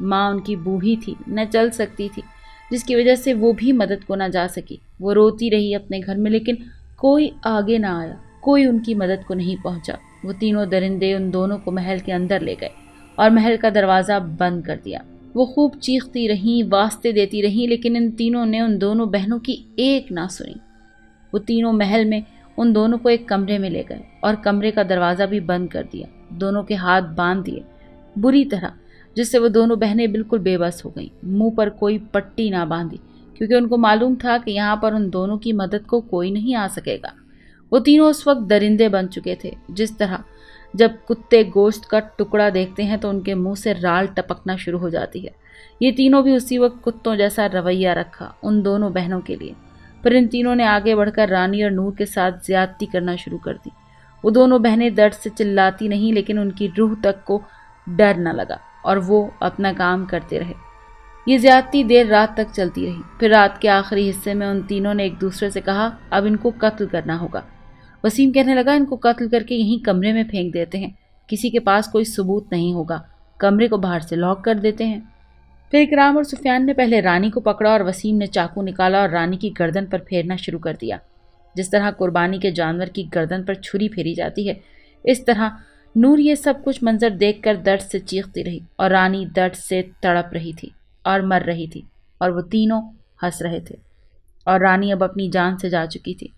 ماں ان کی بوڑھی تھی، نہ چل سکتی تھی، جس کی وجہ سے وہ بھی مدد کو نہ جا سکی۔ وہ روتی رہی اپنے گھر میں، لیکن کوئی آگے نہ آیا، کوئی ان کی مدد کو نہیں پہنچا۔ وہ تینوں درندے ان دونوں کو محل کے اندر لے گئے اور محل کا دروازہ بند کر دیا۔ وہ خوب چیختی رہیں، واسطے دیتی رہیں، لیکن ان تینوں نے ان دونوں بہنوں کی ایک نہ سنی۔ وہ تینوں محل میں ان دونوں کو ایک کمرے میں لے گئے اور کمرے کا دروازہ بھی بند کر دیا۔ دونوں کے ہاتھ باندھ دیے بری طرح، جس سے وہ دونوں بہنیں بالکل بے بس ہو گئیں۔ منہ پر کوئی پٹی نہ باندھی، کیونکہ ان کو معلوم تھا کہ یہاں پر ان دونوں کی مدد کو کوئی نہیں آ سکے گا۔ وہ تینوں اس وقت درندے بن چکے تھے، جس طرح جب کتے گوشت کا ٹکڑا دیکھتے ہیں تو ان کے منہ سے رال ٹپکنا شروع ہو جاتی ہے۔ یہ تینوں بھی اسی وقت کتوں جیسا رویہ رکھا ان دونوں بہنوں کے لیے۔ پھر ان تینوں نے آگے بڑھ کر رانی اور نور کے ساتھ زیادتی کرنا شروع کر دی۔ وہ دونوں بہنیں درد سے چلاتی نہیں، لیکن ان کی روح تک کو ڈر نہ لگا اور وہ اپنا کام کرتے رہے۔ یہ زیادتی دیر رات تک چلتی رہی۔ پھر رات کے آخری حصے میں ان تینوں نے ایک دوسرے سے کہا، اب ان کو قتل کرنا ہوگا۔ وسیم کہنے لگا، ان کو قتل کر کے یہیں کمرے میں پھینک دیتے ہیں، کسی کے پاس کوئی ثبوت نہیں ہوگا، کمرے کو باہر سے لاک کر دیتے ہیں۔ پھر اکرام اور سفیان نے پہلے رانی کو پکڑا اور وسیم نے چاقو نکالا اور رانی کی گردن پر پھیرنا شروع کر دیا۔ جس طرح قربانی کے جانور کی گردن پر چھری پھیری جاتی ہے، اس طرح نور یہ سب کچھ منظر دیکھ کر درد سے چیختی رہی، اور رانی درد سے تڑپ رہی تھی اور مر رہی تھی، اور وہ تینوں ہنس رہے تھے، اور رانی اب اپنی جان سے جا چکی تھی۔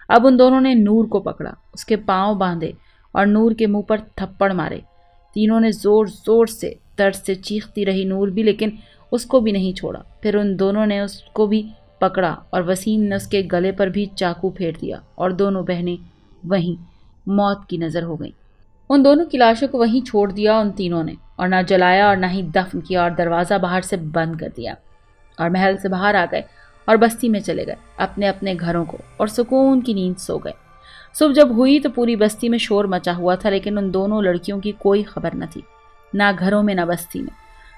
اب ان دونوں نے نور کو پکڑا، اس کے پاؤں باندھے اور نور کے منہ پر تھپڑ مارے۔ تینوں نے زور زور سے درد سے چیختی رہی نور بھی، لیکن اس کو بھی نہیں چھوڑا۔ پھر ان دونوں نے اس کو بھی پکڑا اور وسیم نے اس کے گلے پر بھی چاقو پھیر دیا، اور دونوں بہنیں وہیں موت کی نظر ہو گئیں۔ ان دونوں کی لاشوں کو وہیں چھوڑ دیا ان تینوں نے، اور نہ جلایا اور نہ ہی دفن کیا، اور دروازہ باہر سے بند کر دیا، اور محل سے باہر آ گئے اور بستی میں چلے گئے اپنے اپنے گھروں کو، اور سکون کی نیند سو گئے۔ صبح جب ہوئی تو پوری بستی میں شور مچا ہوا تھا، لیکن ان دونوں لڑکیوں کی کوئی خبر نہ تھی، نہ گھروں میں نہ بستی میں۔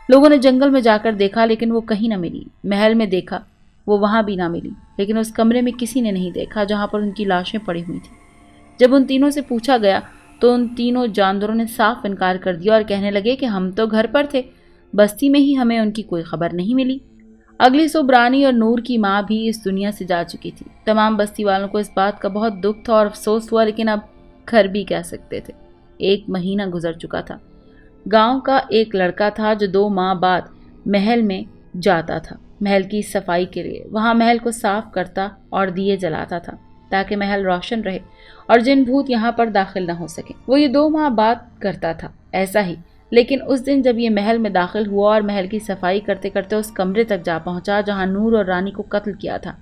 لوگوں نے جنگل میں جا کر دیکھا، لیکن وہ کہیں نہ ملی۔ محل میں دیکھا، وہ وہاں بھی نہ ملی، لیکن اس کمرے میں کسی نے نہیں دیکھا جہاں پر ان کی لاشیں پڑی ہوئی تھیں۔ جب ان تینوں سے پوچھا گیا تو ان تینوں جانداروں نے صاف انکار کر دیا اور کہنے لگے کہ ہم تو گھر پر تھے، بستی میں ہی ہمیں ان کی کوئی خبر نہیں ملی۔ اگلی صبح رانی اور نور کی ماں بھی اس دنیا سے جا چکی تھی۔ تمام بستی والوں کو اس بات کا بہت دکھ تھا اور افسوس ہوا، لیکن اب گھر بھی کہہ سکتے تھے۔ 1 مہینہ گزر چکا تھا۔ گاؤں کا ایک لڑکا تھا جو 2 ماہ بعد محل میں جاتا تھا، محل کی صفائی کے لیے۔ وہاں محل کو صاف کرتا اور دیے جلاتا تھا تاکہ محل روشن رہے اور جن بھوت یہاں پر داخل نہ ہو سکیں۔ وہ یہ 2 ماہ بعد کرتا تھا ایسا ہی، لیکن اس دن جب یہ محل میں داخل ہوا اور محل کی صفائی کرتے کرتے اس کمرے تک جا پہنچا جہاں نور اور رانی کو قتل کیا تھا،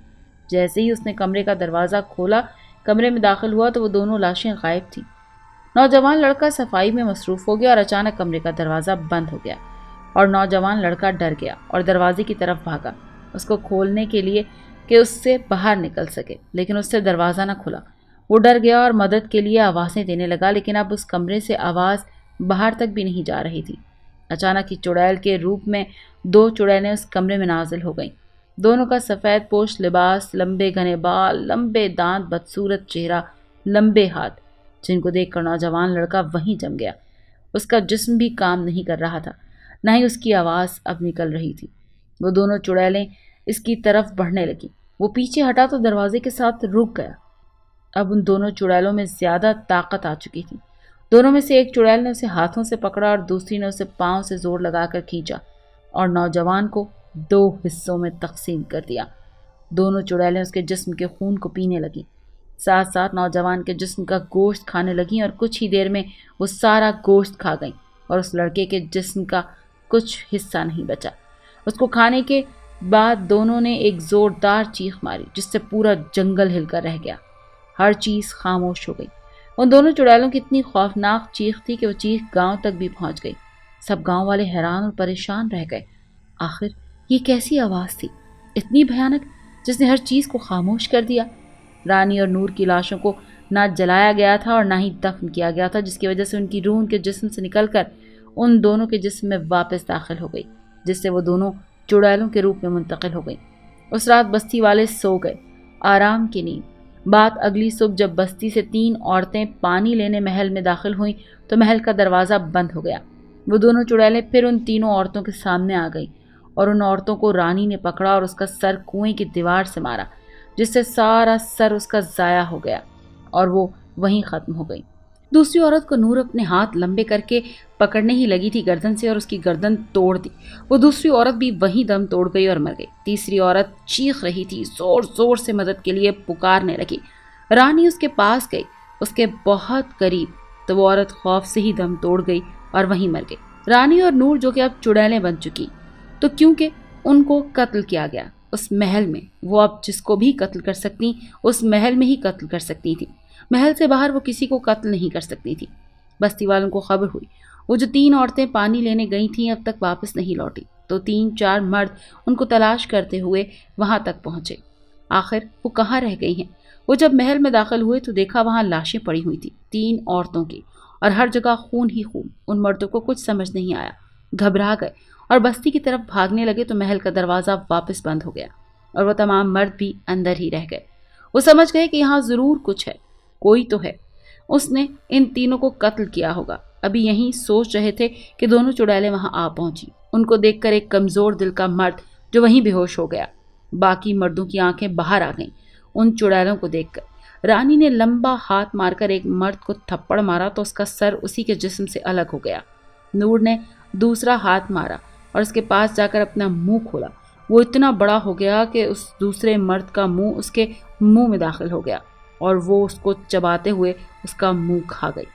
جیسے ہی اس نے کمرے کا دروازہ کھولا، کمرے میں داخل ہوا تو وہ دونوں لاشیں غائب تھیں۔ نوجوان لڑکا صفائی میں مصروف ہو گیا اور اچانک کمرے کا دروازہ بند ہو گیا، اور نوجوان لڑکا ڈر گیا اور دروازے کی طرف بھاگا اس کو کھولنے کے لیے کہ اس سے باہر نکل سکے، لیکن اس سے دروازہ نہ کھلا۔ وہ ڈر گیا اور مدد کے لیے آوازیں دینے لگا، لیکن اب اس کمرے سے آواز باہر تک بھی نہیں جا رہی تھی۔ اچانک ہی چڑیل کے روپ میں 2 چڑیلیں اس کمرے میں نازل ہو گئیں۔ دونوں کا سفید پوش لباس، لمبے گھنے بال، لمبے دانت، بدصورت چہرہ، لمبے ہاتھ، جن کو دیکھ کر نوجوان لڑکا وہیں جم گیا۔ اس کا جسم بھی کام نہیں کر رہا تھا، نہ ہی اس کی آواز اب نکل رہی تھی۔ وہ دونوں چڑیلیں اس کی طرف بڑھنے لگیں۔ وہ پیچھے ہٹا تو دروازے کے ساتھ رک گیا۔ اب ان دونوں چڑیلوں میں زیادہ طاقت آ چکی تھی۔ دونوں میں سے ایک چڑیل نے اسے ہاتھوں سے پکڑا اور دوسری نے اسے پاؤں سے زور لگا کر کھینچا اور نوجوان کو 2 حصوں میں تقسیم کر دیا۔ دونوں چڑیلیں اس کے جسم کے خون کو پینے لگیں، ساتھ ساتھ نوجوان کے جسم کا گوشت کھانے لگیں، اور کچھ ہی دیر میں وہ سارا گوشت کھا گئیں اور اس لڑکے کے جسم کا کچھ حصہ نہیں بچا۔ اس کو کھانے کے بعد دونوں نے ایک زوردار چیخ ماری جس سے پورا جنگل ہل کر رہ گیا۔ ہر چیز خاموش ہو گئی۔ ان دونوں چڑیلوں کی اتنی خوفناک چیخ تھی کہ وہ چیخ گاؤں تک بھی پہنچ گئی۔ سب گاؤں والے حیران اور پریشان رہ گئے۔ آخر یہ کیسی آواز تھی، اتنی بھیانک، جس نے ہر چیز کو خاموش کر دیا؟ رانی اور نور کی لاشوں کو نہ جلایا گیا تھا اور نہ ہی دفن کیا گیا تھا، جس کی وجہ سے ان کی روح ان کے جسم سے نکل کر ان دونوں کے جسم میں واپس داخل ہو گئی، جس سے وہ دونوں چڑیلوں کے روپ میں منتقل ہو گئیں۔ اس رات بستی والے سو گئے آرام کی نیند۔ بات اگلی صبح جب بستی سے 3 عورتیں پانی لینے محل میں داخل ہوئیں تو محل کا دروازہ بند ہو گیا۔ وہ دونوں چڑیلیں پھر ان تینوں عورتوں کے سامنے آ گئیں اور ان عورتوں کو رانی نے پکڑا اور اس کا سر کنویں کی دیوار سے مارا، جس سے سارا سر اس کا ضائع ہو گیا اور وہ وہیں ختم ہو گئی۔ دوسری عورت کو نور اپنے ہاتھ لمبے کر کے پکڑنے ہی لگی تھی گردن سے اور اس کی گردن توڑ دی۔ وہ دوسری عورت بھی وہیں دم توڑ گئی اور مر گئی۔ تیسری عورت چیخ رہی تھی، زور زور سے مدد کے لیے پکارنے لگی۔ رانی اس کے پاس گئی، اس کے بہت قریب، تو وہ عورت خوف سے ہی دم توڑ گئی اور وہیں مر گئی۔ رانی اور نور جو کہ اب چڑیلیں بن چکی، تو کیونکہ ان کو قتل کیا گیا اس محل میں، وہ اب جس کو بھی قتل کر سکتی اس محل میں ہی قتل کر سکتی تھی۔ محل سے باہر وہ کسی کو قتل نہیں کر سکتی تھی۔ بستی والوں کو خبر ہوئی، وہ جو 3 عورتیں پانی لینے گئی تھیں اب تک واپس نہیں لوٹی، تو 3-4 مرد ان کو تلاش کرتے ہوئے وہاں تک پہنچے۔ آخر وہ کہاں رہ گئی ہیں؟ وہ جب محل میں داخل ہوئے تو دیکھا وہاں لاشیں پڑی ہوئی تھیں 3 عورتوں کی، اور ہر جگہ خون ہی خون۔ ان مردوں کو کچھ سمجھ نہیں آیا، گھبرا گئے اور بستی کی طرف بھاگنے لگے تو محل کا دروازہ واپس بند ہو گیا اور وہ تمام مرد بھی اندر ہی رہ گئے۔ وہ سمجھ گئے کہ یہاں ضرور کچھ ہے، کوئی تو ہے، اس نے ان تینوں کو قتل کیا ہوگا۔ ابھی یہیں سوچ رہے تھے کہ دونوں چڑیلیں وہاں آ پہنچی۔ ان کو دیکھ کر ایک کمزور دل کا مرد جو وہیں بے ہوش ہو گیا۔ باقی مردوں کی آنکھیں باہر آ گئیں ان چڑیلوں کو دیکھ کر۔ رانی نے لمبا ہاتھ مار کر ایک مرد کو تھپڑ مارا تو اس کا سر اسی کے جسم سے الگ ہو گیا۔ نور نے دوسرا ہاتھ مارا اور اس کے پاس جا کر اپنا منہ کھولا۔ وہ اتنا بڑا ہو گیا کہ اس دوسرے مرد کا منہ اس کے منہ میں داخل ہو گیا اور وہ اس کو چباتے ہوئے اس کا منہ کھا گئی۔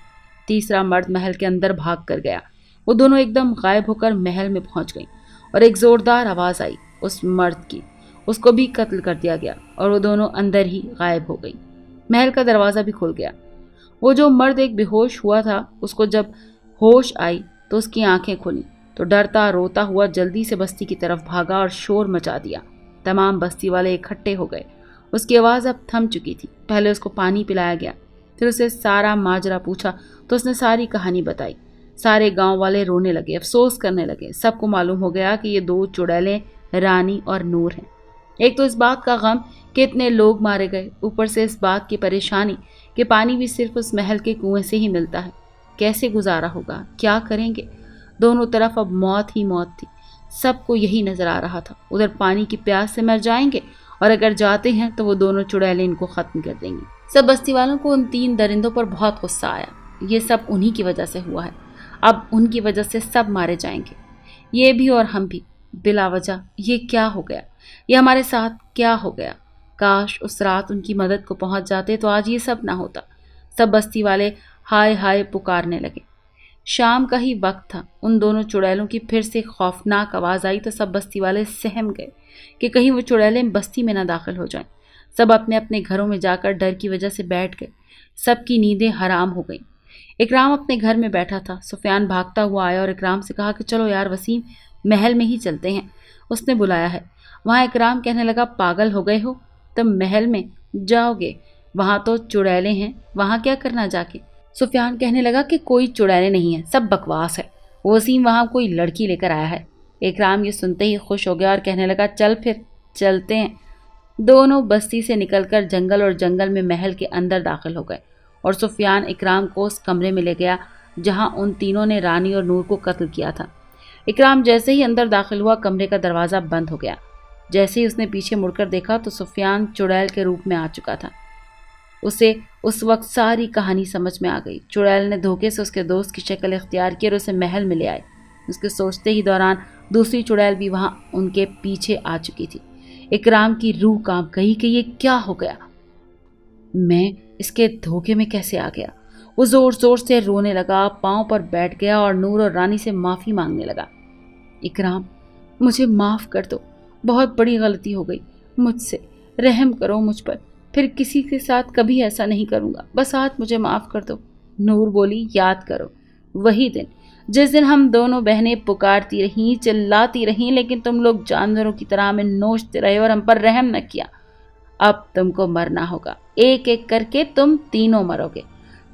تیسرا مرد محل کے اندر بھاگ کر گیا۔ وہ دونوں ایک دم غائب ہو کر محل میں پہنچ گئیں اور ایک زوردار آواز آئی اس مرد کی، اس کو بھی قتل کر دیا گیا اور وہ دونوں اندر ہی غائب ہو گئی۔ محل کا دروازہ بھی کھل گیا۔ وہ جو مرد ایک بے ہوش ہوا تھا، اس کو جب ہوش آئی تو اس کی آنکھیں کھلیں تو ڈرتا روتا ہوا جلدی سے بستی کی طرف بھاگا اور شور مچا دیا۔ تمام بستی والے اکٹھے ہو گئے۔ اس کی آواز اب تھم چکی تھی۔ پہلے اس کو پانی پلایا گیا، پھر اسے سارا ماجرا پوچھا تو اس نے ساری کہانی بتائی۔ سارے گاؤں والے رونے لگے، افسوس کرنے لگے۔ سب کو معلوم ہو گیا کہ یہ 2 چڑیلیں رانی اور نور ہیں۔ ایک تو اس بات کا غم کہ اتنے لوگ مارے گئے، اوپر سے اس بات کی پریشانی کہ پانی بھی صرف اس محل کے کنویں سے ہی ملتا ہے۔ کیسے گزارا ہوگا، کیا کریں گے؟ دونوں طرف اب موت ہی موت تھی۔ سب کو یہی نظر آ رہا تھا، ادھر پانی کی پیاس سے مر جائیں گے اور اگر جاتے ہیں تو وہ دونوں چڑیلیں ان کو ختم کر دیں گی۔ سب بستی والوں کو ان 3 درندوں پر بہت غصہ آیا۔ یہ سب انہی کی وجہ سے ہوا ہے، اب ان کی وجہ سے سب مارے جائیں گے، یہ بھی اور ہم بھی، بلا وجہ۔ یہ کیا ہو گیا؟ یہ ہمارے ساتھ کیا ہو گیا؟ کاش اس رات ان کی مدد کو پہنچ جاتے تو آج یہ سب نہ ہوتا۔ سب بستی والے ہائے ہائے پکارنے لگے۔ شام کا ہی وقت تھا۔ ان دونوں چڑیلوں کی پھر سے خوفناک آواز آئی تو سب بستی والے سہم گئے کہ کہیں وہ چڑیلیں بستی میں نہ داخل ہو جائیں۔ سب اپنے اپنے گھروں میں جا کر ڈر کی وجہ سے بیٹھ گئے۔ سب کی نیندیں حرام ہو گئیں۔ اکرام اپنے گھر میں بیٹھا تھا۔ سفیان بھاگتا ہوا آیا اور اکرام سے کہا کہ چلو یار وسیم، محل میں ہی چلتے ہیں، اس نے بلایا ہے۔ وہاں اکرام کہنے لگا پاگل ہو گئے ہو تم؟ محل میں جاؤ گے؟ وہاں تو چڑیلیں ہیں، وہاں کیا کرنا جا کے؟ سفیان کہنے لگا کہ کوئی چڑیلیں نہیں ہیں، سب بکواس ہے، وسیم وہاں کوئی لڑکی لے کر آیا ہے۔ اکرام یہ سنتے ہی خوش ہو گیا اور کہنے لگا چل پھر چلتے ہیں۔ دونوں بستی سے نکل کر جنگل اور جنگل میں محل کے اندر داخل ہو گئے اور سفیان اکرام کو اس کمرے میں لے گیا جہاں ان تینوں نے رانی اور نور کو قتل کیا تھا۔ اکرام جیسے ہی اندر داخل ہوا کمرے کا دروازہ بند ہو گیا۔ جیسے ہی اس نے پیچھے مڑ کر دیکھا تو سفیان چڑیل کے روپ میں آ چکا تھا۔ اسے اس وقت ساری کہانی سمجھ میں آ گئی۔ چڑیل نے دھوکے سے اس کے دوست کی شکل اختیار کی اور اسے محل میں لے آئے۔ اس کے سوچتے ہی دوران دوسری چڑیل بھی وہاں ان کے پیچھے آ چکی تھی۔ اکرام کی روح کانپ گئی کہ یہ کیا ہو گیا، میں اس کے دھوکے میں کیسے آ گیا؟ وہ زور زور سے رونے لگا، پاؤں پر بیٹھ گیا اور نور اور رانی سے معافی مانگنے لگا۔ اکرام، مجھے معاف کر دو، بہت بڑی غلطی ہو گئی مجھ سے، رحم کرو مجھ پر، پھر کسی کے ساتھ کبھی ایسا نہیں کروں گا، بس آج مجھے معاف کر دو۔ نور بولی، یاد کرو وہی دن جس دن ہم دونوں بہنیں پکارتی رہیں، چلاتی رہیں، لیکن تم لوگ جانوروں کی طرح ہمیں نوچتے رہے اور ہم پر رحم نہ کیا۔ اب تم کو مرنا ہوگا، ایک ایک کر کے تم تینوں مرو گے،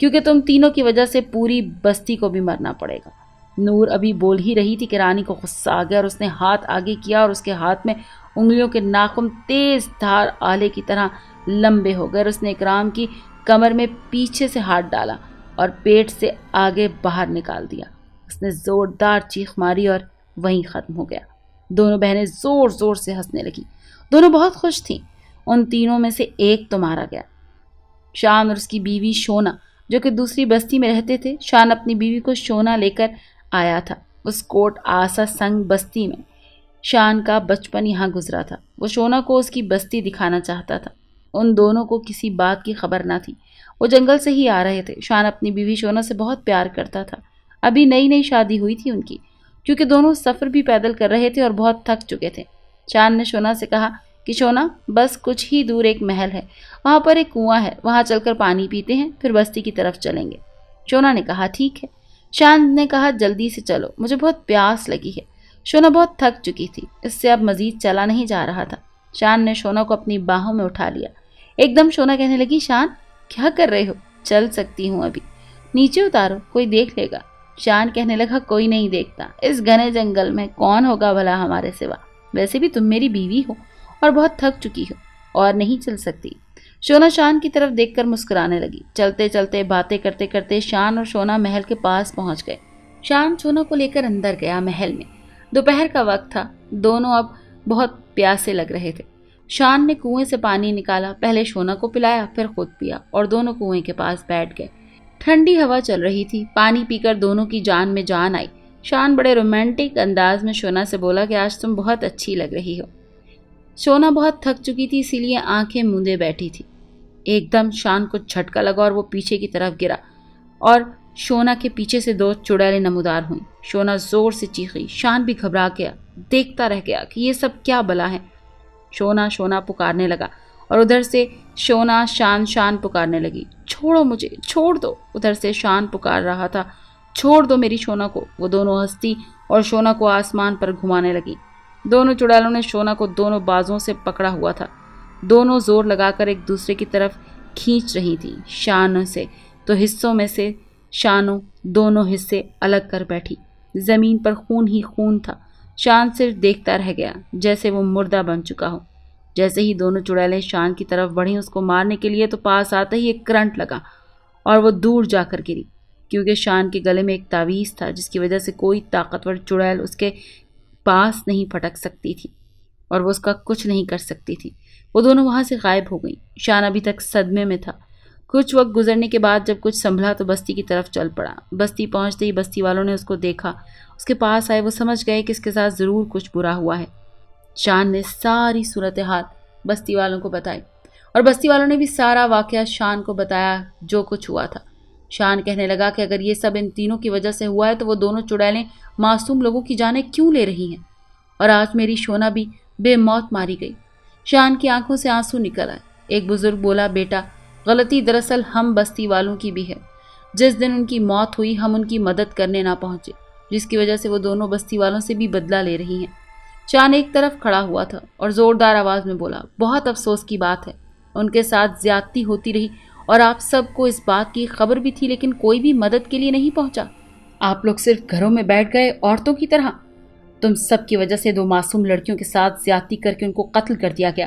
کیونکہ تم تینوں کی وجہ سے پوری بستی کو بھی مرنا پڑے گا۔ نور ابھی بول ہی رہی تھی کہ رانی کو غصہ آ گیا اور اس نے ہاتھ آگے کیا اور اس کے ہاتھ میں انگلیوں کے ناخن تیز دھار آلے کی طرح لمبے ہو گئے اور اس نے اکرام کی کمر میں پیچھے سے ہاتھ ڈالا اور پیٹ سے آگے باہر نکال دیا۔ اس اس نے زوردار چیخ ماری اور وہیں ختم ہو گیا۔ دونوں بہنیں زور زور سے ہنسنے لگی۔ دونوں بہت خوش تھیں۔ ان تینوں میں سے ایک تو مارا گیا، شان اور اس کی بیوی شونا، جو کہ دوسری بستی میں رہتے تھے۔ شان اپنی بیوی کو شونا لے کر آیا تھا۔ اس کوٹ آسا سنگ بستی میں شان کا بچپن یہاں گزرا تھا۔ وہ شونا کو اس کی بستی دکھانا چاہتا تھا۔ ان دونوں کو کسی بات کی خبر نہ تھی۔ وہ جنگل سے ہی آ رہے تھے۔ شان اپنی بیوی شونا سے بہت پیار کرتا تھا۔ ابھی نئی نئی شادی ہوئی تھی ان کی، کیونکہ دونوں سفر بھی پیدل کر رہے تھے اور بہت تھک چکے تھے۔ شان نے شونا سے کہا کہ شونا، بس کچھ ہی دور ایک محل ہے، وہاں پر ایک کنواں ہے، وہاں چل کر پانی پیتے ہیں، پھر بستی کی طرف چلیں گے۔ شونا نے کہا ٹھیک ہے۔ شان نے کہا جلدی سے چلو، مجھے بہت پیاس لگی ہے۔ شونا بہت تھک چکی تھی، اس سے اب مزید چلا نہیں جا رہا تھا۔ شان نے شونا کو اپنی باہوں میں اٹھا لیا۔ ایک دم شونا کہنے لگی، شان کیا کر رہے ہو؟ چل سکتی ہوں ابھی، نیچے اتارو، کوئی دیکھ لے گا۔ شان کہنے لگا، کوئی نہیں دیکھتا، اس گھنے جنگل میں کون ہوگا بھلا ہمارے سوا؟ ویسے بھی تم میری بیوی ہو اور بہت تھک چکی ہو اور نہیں چل سکتی۔ شونا شان کی طرف دیکھ کر مسکرانے لگی۔ چلتے چلتے باتیں کرتے کرتے شان اور شونا محل کے پاس پہنچ گئے۔ شان شونا کو لے کر اندر گیا محل میں۔ دوپہر کا وقت تھا، دونوں اب بہت پیاسے لگ رہے تھے۔ شان نے کنویں سے پانی نکالا، پہلے شونا کو پلایا، پھر خود پیا اور دونوں کنویں کے پاس بیٹھ گئے۔ ٹھنڈی ہوا چل رہی تھی، پانی پی کر دونوں کی جان میں جان آئی۔ شان بڑے رومانٹک انداز میں شونا سے بولا کہ آج تم بہت اچھی لگ رہی ہو۔ شونا بہت تھک چکی تھی، اسی لیے آنکھیں موندے بیٹھی تھی۔ ایک دم شان کو جھٹکا لگا اور وہ پیچھے کی طرف گرا اور شونا کے پیچھے سے دو چڑیلیں نمودار ہوئیں۔ شونا زور سے چیخی، شان بھی گھبرا گیا، دیکھتا رہ گیا کہ یہ سب کیا بلا ہے۔ شونا شونا پکارنے لگا اور ادھر سے شونا شان شان پکارنے لگی۔ چھوڑو مجھے، چھوڑ دو۔ ادھر سے شان پکار رہا تھا، چھوڑ دو میری شونا کو۔ وہ دونوں ہنستی اور شونا کو آسمان پر گھمانے لگی۔ دونوں چڑیلوں نے شونا کو دونوں بازوں سے پکڑا ہوا تھا۔ دونوں زور لگا کر ایک دوسرے کی طرف کھینچ رہی تھی۔ شان سے تو حصوں میں سے شانوں دونوں حصے الگ کر بیٹھی۔ زمین پر خون ہی خون تھا۔ شان صرف دیکھتا رہ گیا، جیسے وہ مردہ بن چکا ہو۔ جیسے ہی دونوں چڑیلیں شان کی طرف بڑھیں اس کو مارنے کے لیے، تو پاس آتے ہی ایک کرنٹ لگا اور وہ دور جا کر گری، کیونکہ شان کے گلے میں ایک تعویذ تھا جس کی وجہ سے کوئی طاقتور چڑیل اس کے پاس نہیں پھٹک سکتی تھی اور وہ اس کا کچھ نہیں کر سکتی تھی۔ وہ دونوں وہاں سے غائب ہو گئیں۔ شان ابھی تک صدمے میں تھا۔ کچھ وقت گزرنے کے بعد جب کچھ سنبھلا تو بستی کی طرف چل پڑا۔ بستی پہنچتے ہی بستی والوں نے اس کو دیکھا، اس کے پاس آئے۔ وہ سمجھ گئے کہ اس کے ساتھ ضرور کچھ برا ہوا ہے۔ شان نے ساری صورتحال بستی والوں کو بتائی اور بستی والوں نے بھی سارا واقعہ شان کو بتایا جو کچھ ہوا تھا۔ شان کہنے لگا کہ اگر یہ سب ان تینوں کی وجہ سے ہوا ہے تو وہ دونوں چڑیلیں معصوم لوگوں کی جانیں کیوں لے رہی ہیں، اور آج میری شونا بھی بے موت ماری گئی۔ شان کی آنکھوں سے آنسو نکل آئے۔ ایک بزرگ بولا، بیٹا، غلطی دراصل ہم بستی والوں کی بھی ہے۔ جس دن ان کی موت ہوئی ہم ان کی مدد کرنے نہ پہنچے، جس کی وجہ سے وہ دونوں بستی والوں سے بھی بدلہ لے رہی ہیں۔ شان ایک طرف کھڑا ہوا تھا اور زوردار آواز میں بولا، بہت افسوس کی بات ہے، ان کے ساتھ زیادتی ہوتی رہی اور آپ سب کو اس بات کی خبر بھی تھی، لیکن کوئی بھی مدد کے لیے نہیں پہنچا۔ آپ لوگ صرف گھروں میں بیٹھ گئے عورتوں کی طرح۔ تم سب کی وجہ سے دو معصوم لڑکیوں کے ساتھ زیادتی کر کے ان کو قتل کر دیا گیا،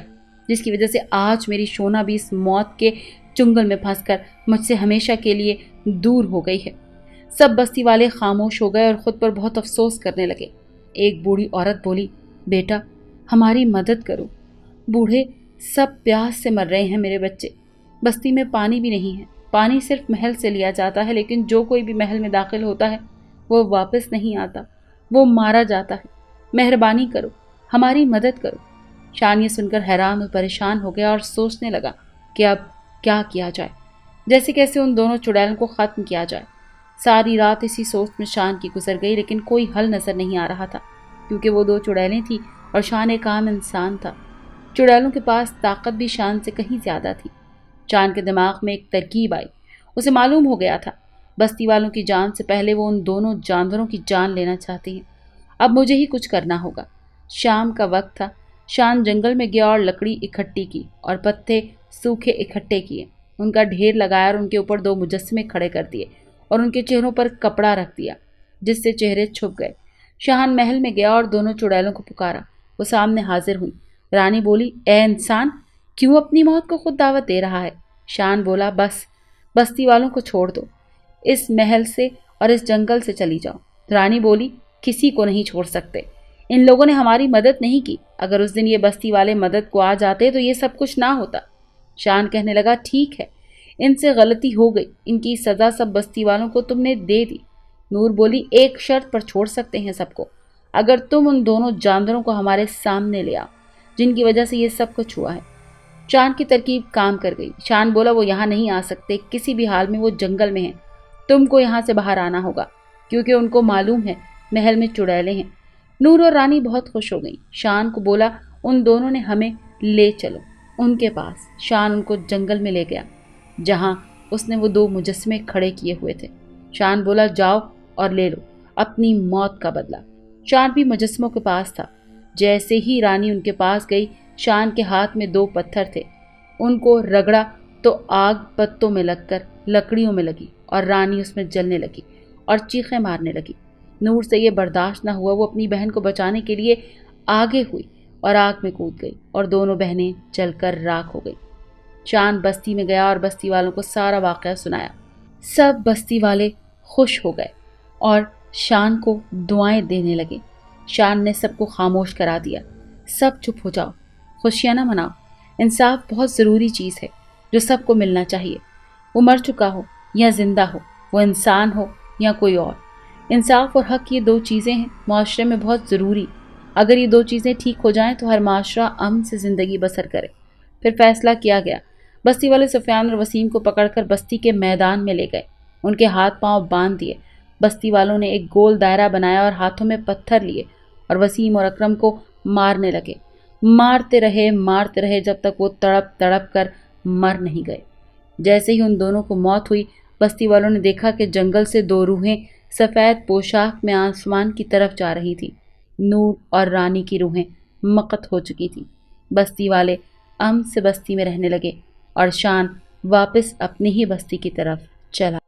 جس کی وجہ سے آج میری شونا بھی اس موت کے چنگل میں پھنس کر مجھ سے ہمیشہ کے لیے دور ہو گئی ہے۔ سب بستی والے خاموش ہو گئے اور خود پر بہت افسوس کرنے لگے۔ ایک بوڑھی عورت بولی، بیٹا، ہماری مدد کرو، بوڑھے سب پیاس سے مر رہے ہیں میرے بچے، بستی میں پانی بھی نہیں ہے، پانی صرف محل سے لیا جاتا ہے، لیکن جو کوئی بھی محل میں داخل ہوتا ہے وہ واپس نہیں آتا، وہ مارا جاتا ہے، مہربانی کرو، ہماری مدد کرو۔ شان یہ سن کر حیران اور پریشان ہو گیا اور سوچنے لگا کہ اب کیا کیا جائے، جیسے کیسے ان دونوں چڑیلوں کو ختم کیا جائے۔ ساری رات اسی سوچ میں شان کی گزر گئی، لیکن کوئی حل نظر نہیں آ رہا تھا، کیونکہ وہ دو چڑیلیں تھیں اور شان ایک عام انسان تھا۔ چڑیلوں کے پاس طاقت بھی شان سے کہیں زیادہ تھی۔ شان کے دماغ میں ایک ترکیب آئی۔ اسے معلوم ہو گیا تھا بستی والوں کی جان سے پہلے وہ ان دونوں جانوروں کی جان لینا چاہتے ہیں۔ اب مجھے ہی کچھ کرنا ہوگا۔ شام کا وقت تھا۔ شان جنگل میں گیا اور لکڑی اکٹھی کی اور پتے سوکھے اکٹھے کیے، ان کا ڈھیر لگایا اور ان کے اوپر دو مجسمے کھڑے کر دیے اور ان کے چہروں پر کپڑا رکھ دیا جس سے چہرے چھپ گئے۔ شان محل میں گیا اور دونوں چڑیلوں کو پکارا۔ وہ سامنے حاضر ہوئی۔ رانی بولی، اے انسان، کیوں اپنی موت کو خود دعوت دے رہا ہے؟ شان بولا، بس بستی والوں کو چھوڑ دو، اس محل سے اور اس جنگل سے چلی جاؤ۔ رانی بولی، کسی کو نہیں چھوڑ سکتے، ان لوگوں نے ہماری مدد نہیں کی، اگر اس دن یہ بستی والے مدد کو آ جاتے تو یہ سب کچھ نہ ہوتا۔ شان کہنے لگا، ٹھیک ہے، ان سے غلطی ہو گئی، ان کی سزا سب بستی والوں کو تم نے دے دی۔ نور بولی، ایک شرط پر چھوڑ سکتے ہیں سب کو، اگر تم ان دونوں جانداروں کو ہمارے سامنے لے آؤ جن کی وجہ سے یہ سب کچھ ہوا ہے۔ شان کی ترکیب کام کر گئی۔ شان بولا، وہ یہاں نہیں آ سکتے، کسی بھی حال میں وہ جنگل میں ہیں، تم کو یہاں سے باہر آنا ہوگا، کیونکہ ان کو معلوم ہے محل میں چڑیلیں ہیں۔ نور اور رانی بہت خوش ہو گئیں۔ شان کو بولا، ان دونوں نے ہمیں لے چلو ان کے پاس۔ شان ان کو جنگل میں لے گیا جہاں اس نے وہ 2 مجسمے کھڑے کیے ہوئے تھے۔ شان بولا، جاؤ اور لے لو اپنی موت کا بدلہ۔ شان بھی مجسموں کے پاس تھا۔ جیسے ہی رانی ان کے پاس گئی، شان کے ہاتھ میں 2 پتھر تھے، ان کو رگڑا تو آگ پتوں میں لگ کر لکڑیوں میں لگی اور رانی اس میں جلنے لگی اور چیخیں مارنے لگی۔ نور سے یہ برداشت نہ ہوا، وہ اپنی بہن کو بچانے کے لیے آگے ہوئی اور آگ میں کود گئی اور دونوں بہنیں جل کر راکھ ہو گئی۔ شان بستی میں گیا اور بستی والوں کو سارا واقعہ سنایا۔ سب بستی والے خوش ہو گئے اور شان کو دعائیں دینے لگے۔ شان نے سب کو خاموش کرا دیا، سب چپ ہو جاؤ، خوشیاں نہ مناؤ، انصاف بہت ضروری چیز ہے جو سب کو ملنا چاہیے، وہ مر چکا ہو یا زندہ ہو، وہ انسان ہو یا کوئی اور۔ انصاف اور حق، یہ 2 چیزیں ہیں معاشرے میں بہت ضروری، اگر یہ 2 چیزیں ٹھیک ہو جائیں تو ہر معاشرہ امن سے زندگی بسر کرے۔ پھر فیصلہ کیا گیا۔ بستی والے سفیان اور وسیم کو پکڑ کر بستی کے میدان میں لے گئے، ان کے ہاتھ پاؤں باندھ دیے۔ بستی والوں نے ایک گول دائرہ بنایا اور ہاتھوں میں پتھر لیے اور وسیم اور اکرم کو مارنے لگے۔ مارتے رہے جب تک وہ تڑپ تڑپ کر مر نہیں گئے۔ جیسے ہی ان دونوں کو موت ہوئی، بستی والوں نے دیکھا کہ جنگل سے 2 روحیں سفید پوشاک میں آسمان کی طرف جا رہی تھی۔ نور اور رانی کی روحیں مقت ہو چکی تھیں۔ بستی والے امن سے بستی میں رہنے لگے اور شان واپس اپنی ہی بستی کی طرف چلا۔